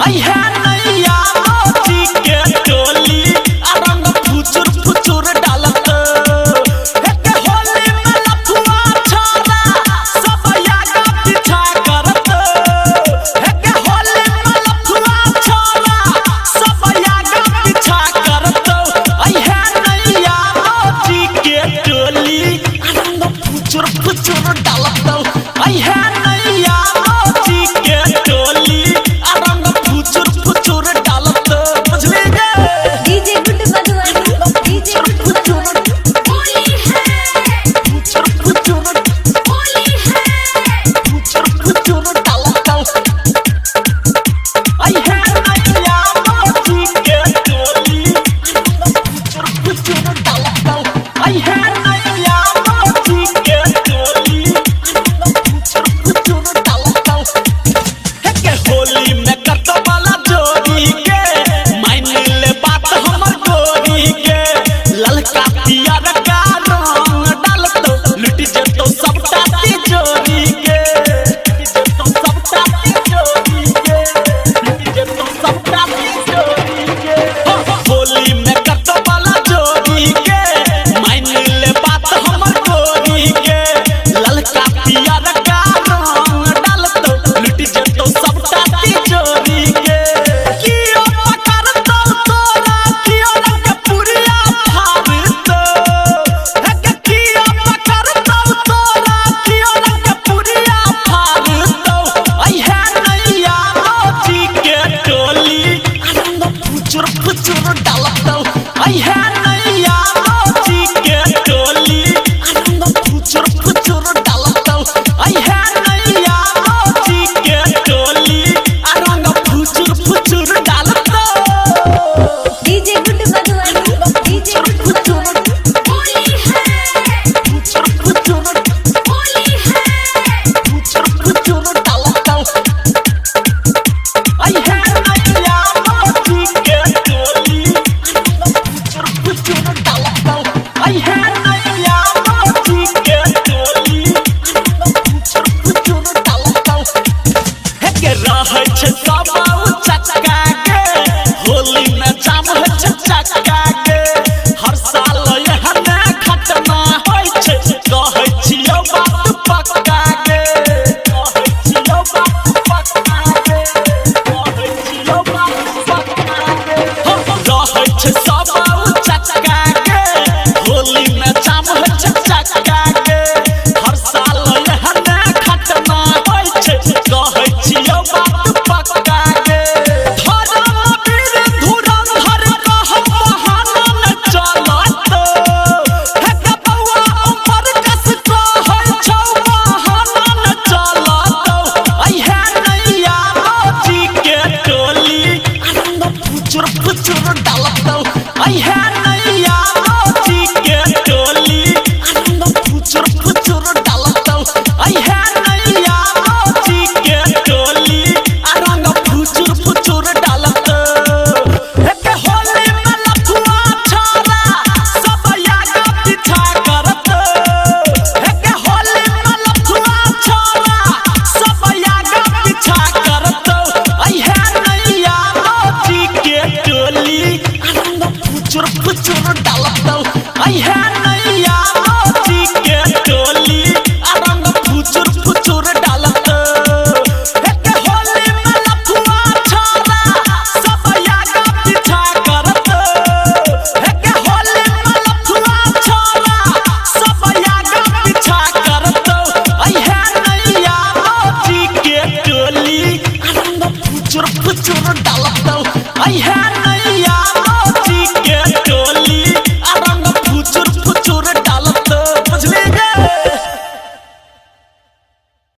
आई है नैया मोची के टोली रंग फुचुर फुचुर डालत एक होली में लफुआ छोरा सब यागा पीछा करत एक होली में लफुआ छोरा सब यागा पीछा करत आई है नैया मोची के टोली रंग फुचुर फुचुर डालत आई है नैया मोची के टोली रंग फुचुर फुचुर डालत बुझली गे DJ good Madhubani DJ good Madhubani Holi है फुचुर फुचुर होली है फुचुर फुचुर डालत आई है नैया मोची के टोली फुचुर फुचुर डालत आई है नैया मोची के टोली फुचुर फुचुर डालत के होली में कतो वाला जोड़ी के मान ले बात हमर गोरी के ललका पियर का रंग डाल दो लुट जतो सबटा तिजोरी के लुट जतो सबटा तिजोरी के लुट जतो सबटा तिजोरी के होली में कतो वाला जोड़ी के मान ले बात हमर गोरी के ललका पियर का रंग डाल दो लुट जतो सबटा तिजोरी के कियो पकड़ तो तोरा कियो रंग पुरिया फाड़ तो हे कियो पकड़ तो तोरा कियो रंग पुरिया फाड़ तो आई है नैया मोची के टोली रंग फुचुर फुचुर डालत आई है नैया मोची के टोली रंग फुचुर फुचुर डालत आई है नैया मोची के टोली रंग फुचुर फुचुर डालत DJ good Madhubani DJ good Madhubani Holi है फुचुर फुचुर होली है फुचुर फुचुर डालत आई है नैया मोची के टोली फुचुर फुचुर डालत आई है नैया मोची के टोली फुचुर फुचुर डालत हे के रहै छै सब चक्का के होली में जाम होइ छै चक्का के हर साल एहन घटना होइ छै कहै छियौ बात पक्का के कहै छियौ बात पक्का के कहै छियौ बात पक्का के रहै छै सब चक्का के होली में जाम होइ छै चक्का के हर साल एहन घटना होइ छै कहै छियौ बात पक्का के धर्म वीर धुरंधर कहब बहाना न चलत हे के बौआ उमर कस कहै छौ बहाना न चलत आई है नैया मोची के टोली रंग फुचुर फुचुर डालत आई है नैया मोची के टोली रंग फुचुर फुचुर डालत आई है नैया मोची के टोली रंग फुचुर फुचुर डालत एक होली में लफुआ छोरा सब यागा पीछा करत एक होली में लफुआ छोरा सब यागा पीछा करत आई है नैया मोची के टोली रंग फुचुर फुचुर डालत आई है नैया मोची के टोली रंग फुचुर फुचुर डालत एक होली में लफुआ छोरा सब यागा पीछा करत एक होली में लफुआ छोरा सब यागा पीछा करत आई है नैया मोची के टोली रंग फुचुर फुचुर डालत आई है